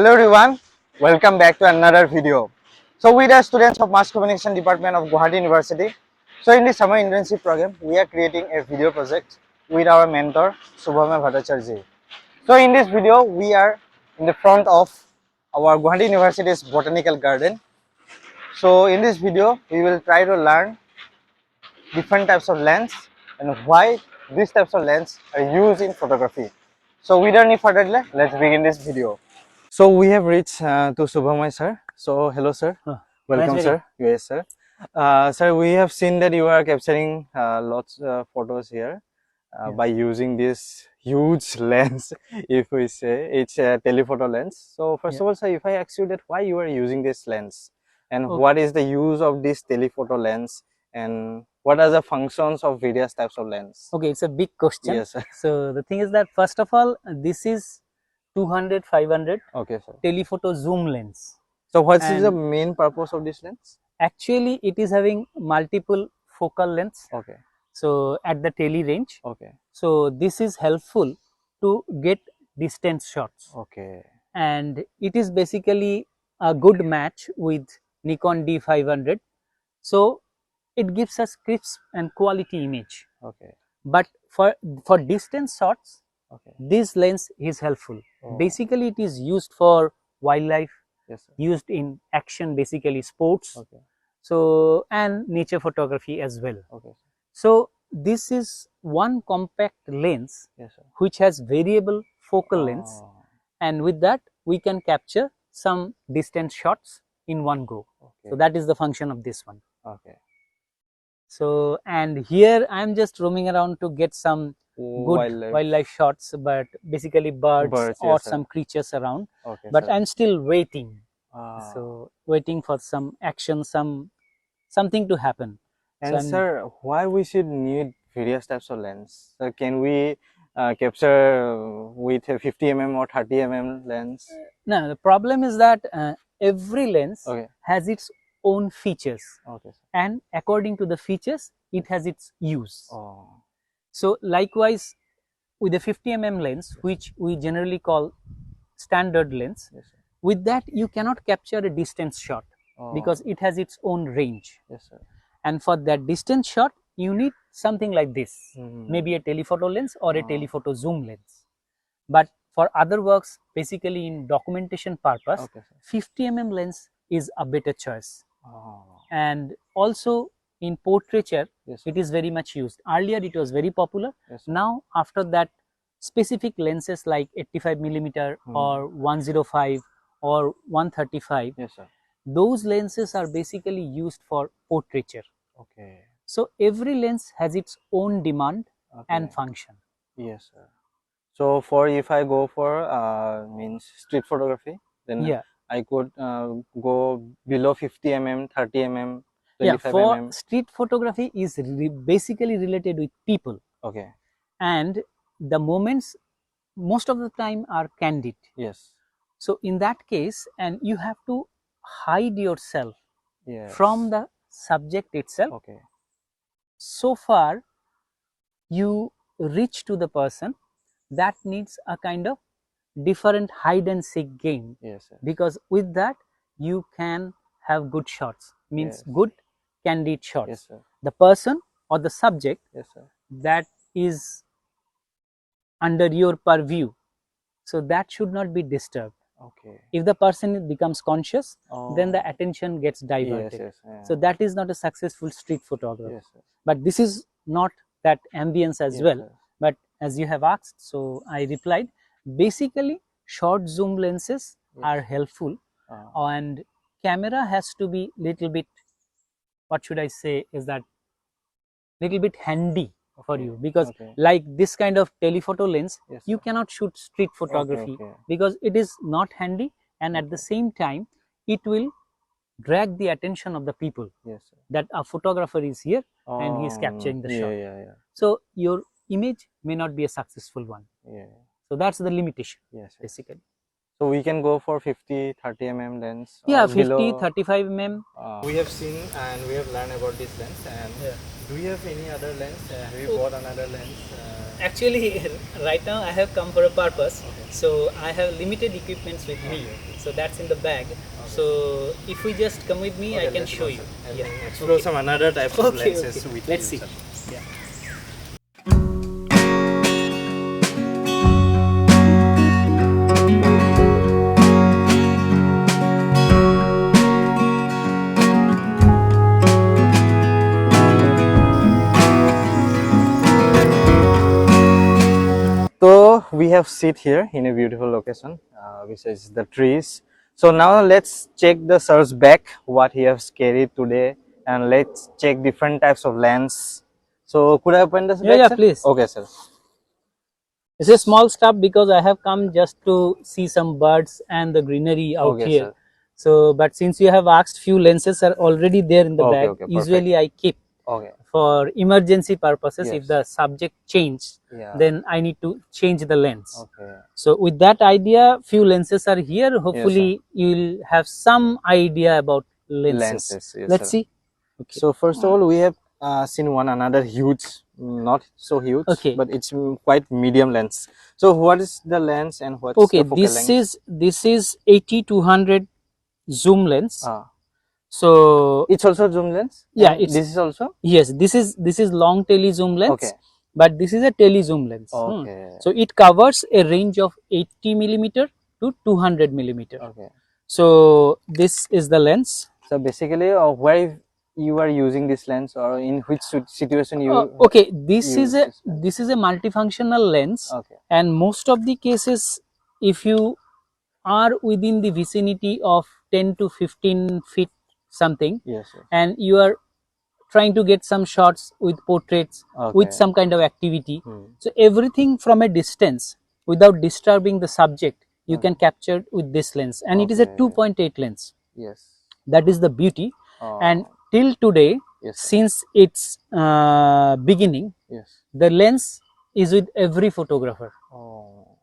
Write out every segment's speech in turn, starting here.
Hello everyone, welcome back to another video. So we are students of Mass Communication Department of Gauhati University. So in this summer internship program, we are creating a video project with our mentor Subhamoy Bhattacharjee. So in this video, we are in the front of our Gauhati University's botanical garden. So in this video, we will try to learn different types of lens and why these types of lens are used in photography. So without any further delay, let's begin this video. So we have reached to Subhamoy sir. So hello sir, welcome nice sir. Yes sir. Sir, we have seen that you are capturing lots of photos here by using this huge lens. If we say it's a telephoto lens. So first of all, sir, if I ask you that why you are using this lens and what is the use of this telephoto lens and what are the functions of various types of lens? Okay, it's a big question. Yes sir. So the thing is that first of all, this is 200 500 Okay sir. telephoto zoom lens. So what is the main purpose of this lens? Actually, it is having multiple focal lengths. Okay. So at the tele range. Okay. So this is helpful to get distance shots. Okay. And it is basically a good match with Nikon D500. So it gives us crisp and quality image. Okay. But for distance shots, Okay. this lens is helpful. Oh. Basically, it is used for wildlife, Yes sir. used in action, basically sports. Okay. So and nature photography as well. Okay. So this is one compact lens. Yes sir. Which has variable focal length, and with that we can capture some distance shots in one go. Okay. So that is the function of this one. Okay. So and here I am just roaming around to get some good wildlife shots, but basically birds or yes, some creatures around. Okay, but sir. I'm still waiting. So waiting for some action, something to happen. And so sir, why we should need various types of lens? So can we capture with a 50 mm or 30 mm lens? No, the problem is that every lens has its own features. Okay. And according to the features, it has its use. Oh. So likewise, with a 50 mm lens, which we generally call standard lens, Yes, with that you cannot capture a distance shot because it has its own range. Yes, sir. And for that distance shot, you need something like this, maybe a telephoto lens or a telephoto zoom lens. But for other works, basically in documentation purpose, 50 mm lens is a better choice. And also in portraiture, it is very much used. Earlier it was very popular. Now after that, specific lenses like 85mm or 105 or 135, those lenses are basically used for portraiture. Okay. So every lens has its own demand and function. Yes, sir. So for if I go for means street photography, then I could go below 50 mm, 30 mm, 25 for mm. street photography is basically related with people. Okay. And the moments most of the time are candid. Yes. So in that case, and you have to hide yourself from the subject itself. Okay. So far you reach to the person, that needs a kind of different hide and seek game. Yes, sir. Because with that you can have good shots, means good candid shots. Yes, sir. The person or the subject that is under your purview, so that should not be disturbed. Okay. If the person becomes conscious, then the attention gets diverted. So that is not a successful street photography. But this is not that ambience as well. But as you have asked, so I replied, basically short zoom lenses are helpful, and camera has to be little bit, what should I say, is that little bit handy for you, because like this kind of telephoto lens, you cannot shoot street photography because it is not handy, and at the same time it will drag the attention of the people that a photographer is here and he is capturing the shot. So your image may not be a successful one. So that's the limitation basically. So we can go for 50, 30 mm lens. Yeah, or 50, below. 35 mm. We have seen and we have learned about this lens. And do you have any other lens? Have you bought another lens? Actually, right now I have come for a purpose. So I have limited equipments with me. So that's in the bag. So if we just come with me, I can show you. Explore some another type of lenses with Let's you, see. sir. Yeah. So we have sit here in a beautiful location, which is the trees. So now let's check the sir's bag, what he has carried today, and let's check different types of lens. So could I open this bag, Yeah, sir? please. Okay, sir. It's a small stuff because I have come just to see some birds and the greenery out Okay, here. sir. So, but since you have asked, few lenses are already there in the Okay, bag. okay, perfect. Usually I keep Okay. for emergency purposes. Yes. If the subject changed, Yeah. then I need to change the lens. Okay. So with that idea, few lenses are here. Yes, Hopefully you will have some idea about lenses. Lenses. Yes, Let's sir. see. Okay. So first of all, we have seen one another huge, not so huge, Okay. but it's quite medium lens. So what is the lens and what's Okay, the focal length? this is 80-200 zoom lens. Ah. So It's also zoom lens. yeah, And it's this is also. yes. This is long tele zoom lens. Okay. But this is a tele zoom lens. Okay. So it covers a range of 80 millimeter to 200 millimeter. Okay. So this is the lens. So basically, where you are using this lens, or in which situation you? Okay, this use is a multifunctional lens. Okay. And most of the cases, if you are within the vicinity of 10 to 15 feet something, Yes, sir. and you are trying to get some shots with portraits, with some kind of activity. So everything from a distance without disturbing the subject, you can capture with this lens, and it is a 2.8 lens. Yes. That is the beauty. And till today, Yes, sir. since its beginning, Yes. the lens is with every photographer,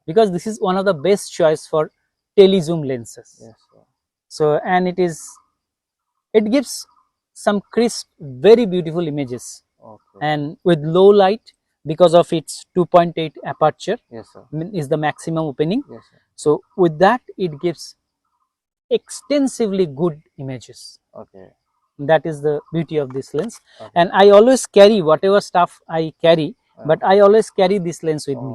because this is one of the best choice for telezoom lenses. Yes, sir. So, and it gives some crisp, very beautiful images. Okay. And with low light, because of its 2.8 aperture, Yes, sir. is the maximum opening. Yes, sir. So with that, it gives extensively good images. Okay. That is the beauty of this lens. Okay. And I always carry whatever stuff I carry, but I always carry this lens with me.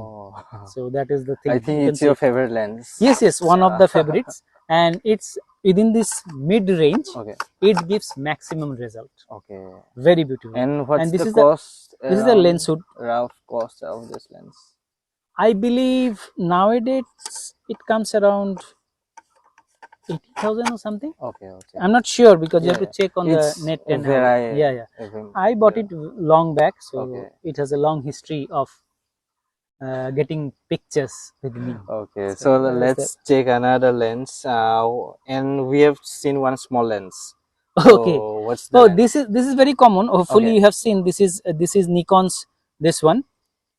So that is the thing. I think it's your favorite lens. Yes, one of the favorites. And it's within this mid range. Okay. It gives maximum result. Okay. Very beautiful. And what's this the is cost? This is the lens hood. Rough cost of this lens. I believe nowadays it comes around 80,000 or something. Okay. Okay. I'm not sure, because you have to check on the net. And I bought it long back, so it has a long history of getting pictures with me. Okay, so let's check another lens, and we have seen one small lens. Okay. So what's the lens? This is very common. Hopefully you have seen. This is Nikon's, this one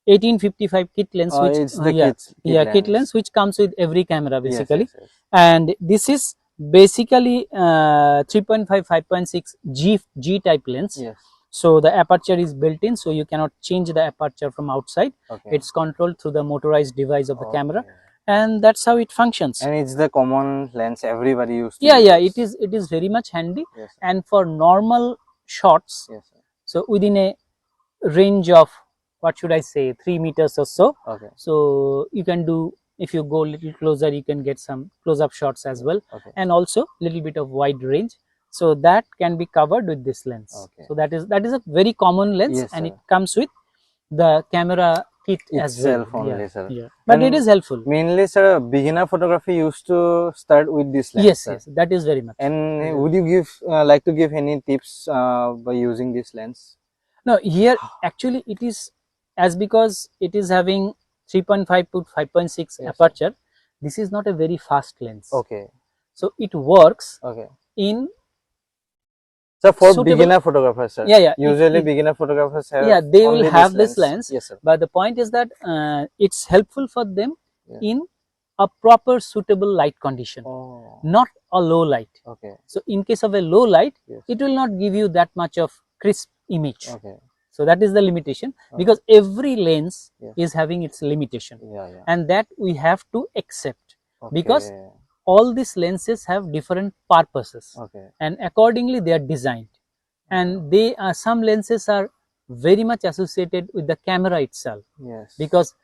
1855 kit lens, which it's the kit lens, which comes with every camera basically. Yes. And this is basically 3.5 5.6 G type lens. Yes. So the aperture is built in, so you cannot change the aperture from outside. Okay. It's controlled through the motorized device of the camera, and that's how it functions. And it's the common lens everybody used to use. It is very much handy. Yes, and for normal shots, yes, so within a range of, what should I say, 3 meters or so. Okay. So you can do, if you go a little closer, you can get some close-up shots as well. Okay. And also little bit of wide range. So that can be covered with this lens. Okay. So that is a very common lens. Yes, and sir. it comes with the camera kit itself as well. only, sir. Yeah. But it is helpful. Mainly, sir, beginner photography used to start with this lens. Yes, that is very much. And would you give like to give any tips by using this lens? No, here actually it is, as because it is having 3.5 to 5.6 aperture, this is not a very fast lens. Okay. So it works in. So for beginner photographers, sir. Usually beginner photographers have. They will have this lens. Yes, sir. But the point is that it's helpful for them in a proper suitable light condition, not a low light. So in case of a low light, it will not give you that much of crisp image. So that is the limitation, because every lens is having its limitation, and that we have to accept, because all these lenses have different purposes, and accordingly they are designed, and they are, some lenses are very much associated with the camera itself, because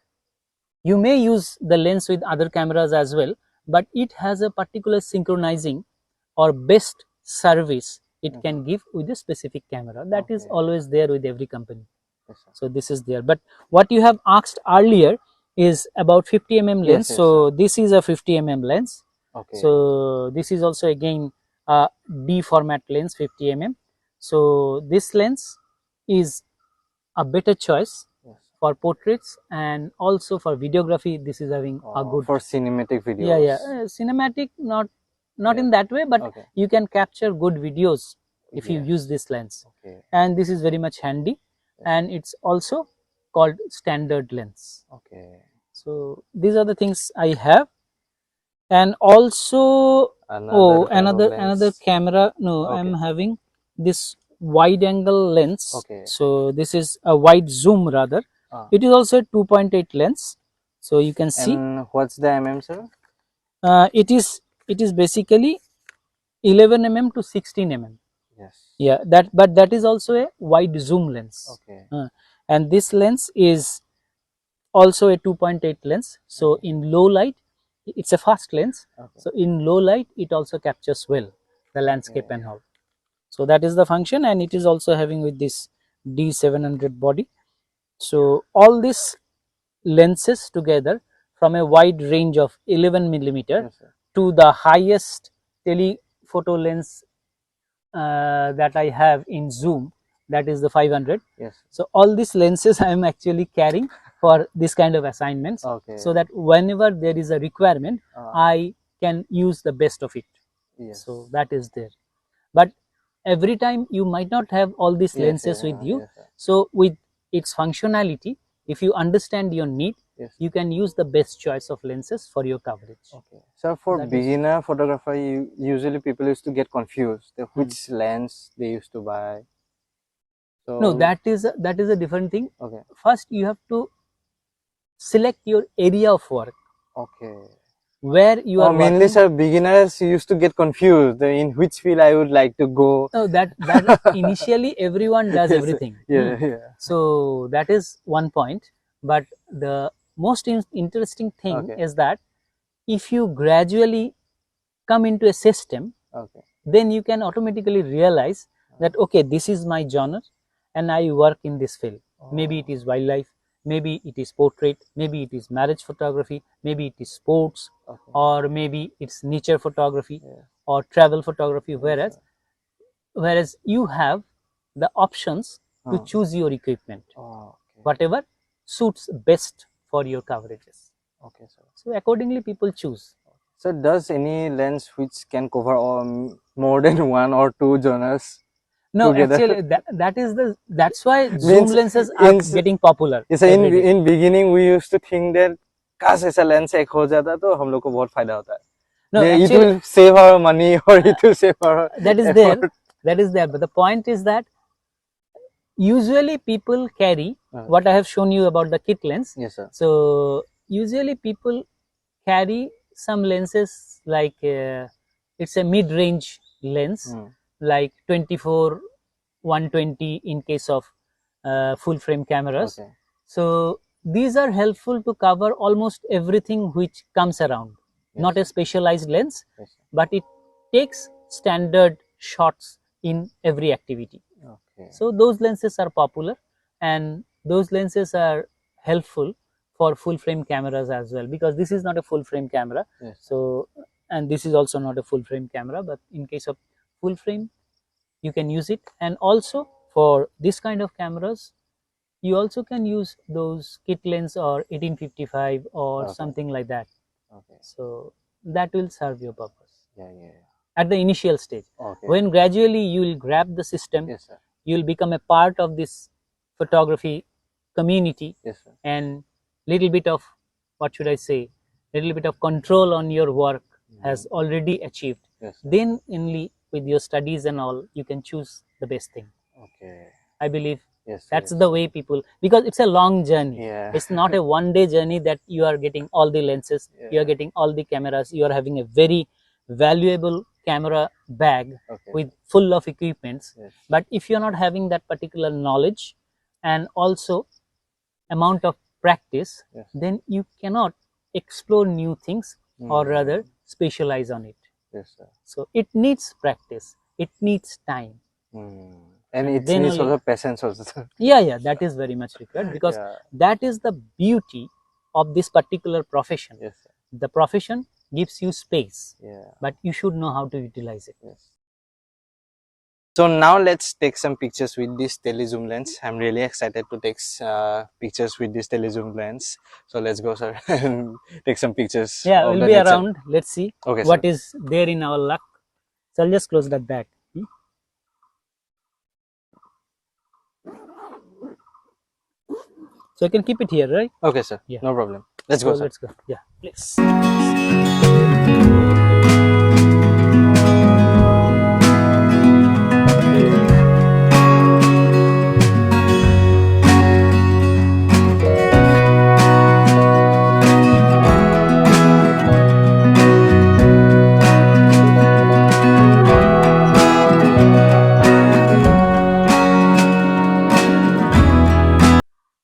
you may use the lens with other cameras as well, but it has a particular synchronizing or best service it can give with a specific camera. That is always there with every company. So this is there. But what you have asked earlier is about 50 mm lens. So this is a 50 mm lens. So this is also again a D format lens, 50 mm. So this lens is a better choice for portraits, and also for videography. This is having a good, for cinematic videos. Cinematic, not in that way, but you can capture good videos if you use this lens. And this is very much handy, and it's also called standard lens. So these are the things I have. And also another camera. No, I'm having this wide angle lens. So this is a wide zoom rather. It is also a 2.8 lens. So you can see. And what's the mm, sir? It is basically 11 mm to 16 mm. Yeah, but that is also a wide zoom lens. And this lens is also a 2.8 lens. So in low light, it's a fast lens. So in low light, it also captures well the landscape and all. So that is the function, and it is also having with this D700 body. So all these lenses together, from a wide range of 11 millimeter to the highest telephoto lens that I have in zoom, that is the 500. So all these lenses I am actually carrying for this kind of assignments, so that whenever there is a requirement, I can use the best of it. So that is there. But every time you might not have all these lenses with you. So with its functionality, if you understand your need, you can use the best choice of lenses for your coverage. So for beginner photographer, usually people used to get confused which lens they used to buy. So no, that is a different thing. First you have to select your area of work. Where you are mainly working. Sir, beginners used to get confused in which field I would like to go. No, that initially everyone does everything. So that is one point. But the most interesting thing is that if you gradually come into a system, then you can automatically realize that okay, this is my genre and I work in this field. Maybe it is wildlife, maybe it is portrait, maybe it is marriage photography, maybe it is sports, or maybe it's nature photography or travel photography. Whereas you have the options to choose your equipment, whatever suits best for your coverages. So accordingly people choose. So does any lens which can cover more than one or two genres? No, together? Actually that's why zoom lenses are getting popular. In beginning we used to think that काश ऐसा lens एक हो जाता तो हम लोग को बहुत फायदा होता है. No, it will save our money or it will save our that is effort. That is there, but the point is that usually people carry what I have shown you about the kit lens. Yes, sir. So usually people carry some lenses like it's a mid-range lens, like 24 120 in case of full frame cameras. So these are helpful to cover almost everything which comes around. Not a specialized lens, but it takes standard shots in every activity. So those lenses are popular, and those lenses are helpful for full frame cameras as well, because this is not a full frame camera. So, and this is also not a full frame camera, but in case of full frame you can use it. And also for this kind of cameras you also can use those kit lens or 1855 or something like that. So that will serve your purpose at the initial stage. When gradually you will grab the system, you will become a part of this photography community, and little bit of, what should I say, little bit of control on your work has already achieved, then only with your studies and all you can choose the best thing. I believe that's the way people, because it's a long journey. It's not a one-day journey that you are getting all the lenses, you are getting all the cameras, you are having a very valuable camera bag with full of equipments. But if you're not having that particular knowledge and also amount of practice, then you cannot explore new things or rather specialize on it. So it needs practice, it needs time. And it then needs only- also patience also. yeah, that is very much required, because that is the beauty of this particular profession. The profession gives you space, but you should know how to utilize it. So now let's take some pictures with this telezoom lens. I'm really excited to take pictures with this telezoom lens. So let's go, sir, and take some pictures. Yeah, of we'll the be nature. around. Let's see Okay, what sir. is there in our luck. So I'll just close that back. So I can keep it here, right? Okay, sir. Yeah. No problem. Let's So go, sir. let's go. Yeah, please.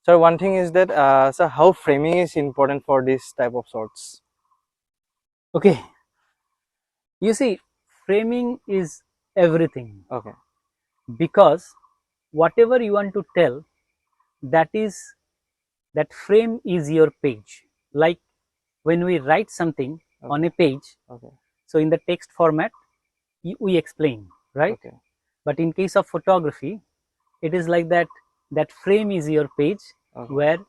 Sir, one thing is that, sir, how framing is important for this type of shots? Okay. You see, framing is everything, Okay. because whatever you want to tell, that frame is your page. Like when we write something on a page, so in the text format, we explain, right? But in case of photography, it is like that frame is your page where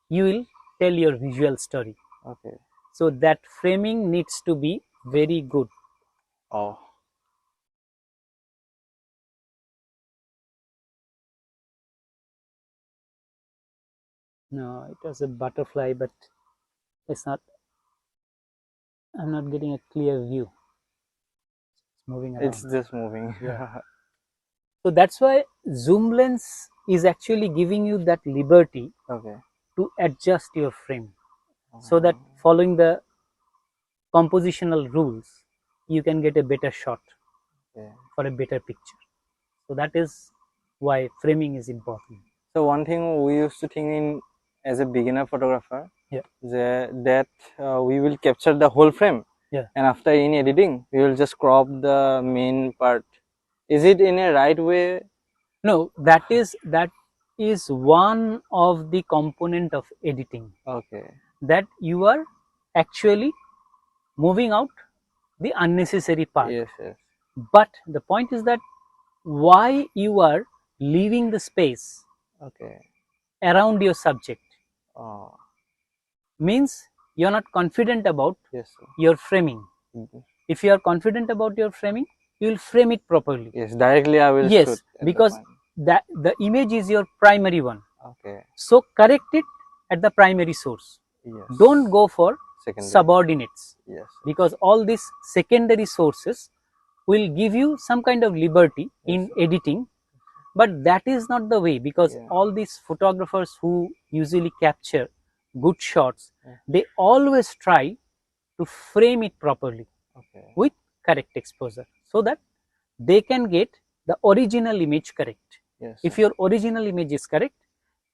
you will tell your visual story. So that framing needs to be very good. Oh. No, it was a butterfly, but it's not. I'm not getting a clear view. It's moving around. It's just moving. Yeah. So that's why zoom lens is actually giving you that liberty to adjust your frame, so that following the compositional rules, you can get a better shot for a better picture. So that is why framing is important. So one thing we used to think in as a beginner photographer, that we will capture the whole frame, and after in editing we will just crop the main part. Is it in a right way? No, that is one of the component of editing. That you are actually moving out the unnecessary part. But the point is that why you are leaving the space around your subject means you're not confident about your framing. If you are confident about your framing, you will frame it properly. Directly I will shoot at because the image is your primary one. Okay. So correct it at the primary source. Don't go for subordinates, because all these secondary sources will give you some kind of liberty in editing, but that is not the way, because all these photographers who usually capture good shots, they always try to frame it properly with correct exposure, so that they can get the original image correct. If your original image is correct,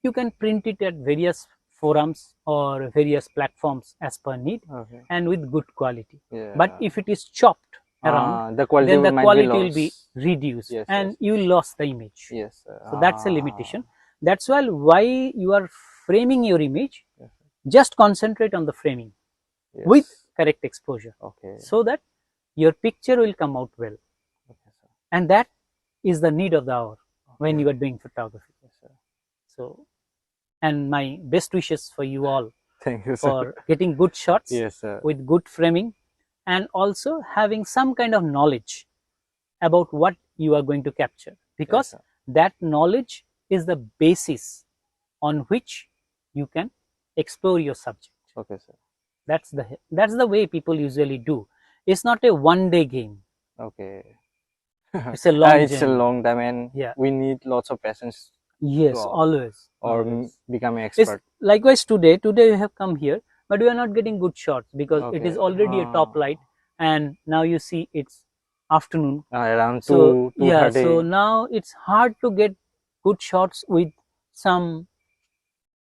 you can print it at various forums or various platforms as per need, and with good quality. But if it is chopped around, the quality then the might quality be will be reduced, Yes, and you will lose the image. Yes. So that's a limitation. That's why you are framing your image, just concentrate on the framing with correct exposure, so that your picture will come out well. And that is the need of the hour when you are doing photography. So, and my best wishes for you all Thank you, for getting good shots sir. with good framing, and also having some kind of knowledge about what you are going to capture, because that knowledge is the basis on which you can explore your subject. That's the way people usually do. It's not a one-day game. Okay. It's a long It's a journey. long time, and Yeah. we need lots of patience. Yes, to, always. Or always. become an It's expert. likewise today we have come here, but we are not getting good shots because it is already a top light, and now you see it's afternoon. Around So 2:30. yeah, so now it's hard to get good shots with some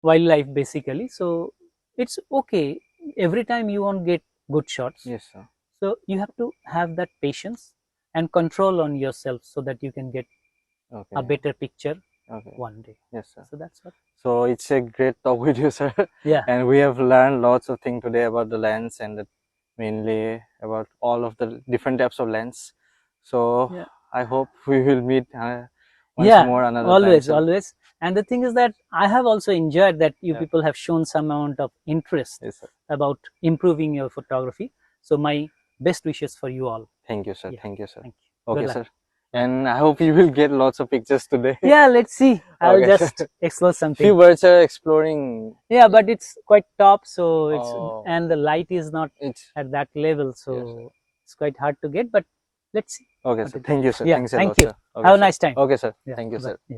wildlife basically. So it's okay. Every time you won't get good shots. Yes, sir. So you have to have that patience and control on yourself so that you can get a better picture one day. Yes, sir. So that's what. So it's a great talk with you, sir. Yeah. And we have learned lots of things today about the lens, and mainly about all of the different types of lens. So yeah. I hope we will meet once more another always, time. always. And the thing is that I have also enjoyed that you people have shown some amount of interest about improving your photography. So my best wishes for you all. Thank you, sir. Thank you, sir. Thank you. Okay, sir. And I hope you will get lots of pictures today. Yeah, let's see. I'll just explore something. Few birds are exploring. Yeah, but it's quite top, so it's and the light is not at that level, so it's quite hard to get. But let's see. Okay, sir. Thank you, sir. Yeah, Thanks a thank lot, you. sir. Okay, Have a sir. nice time. Okay, sir. Yeah, Thank you, bye. sir. Yeah.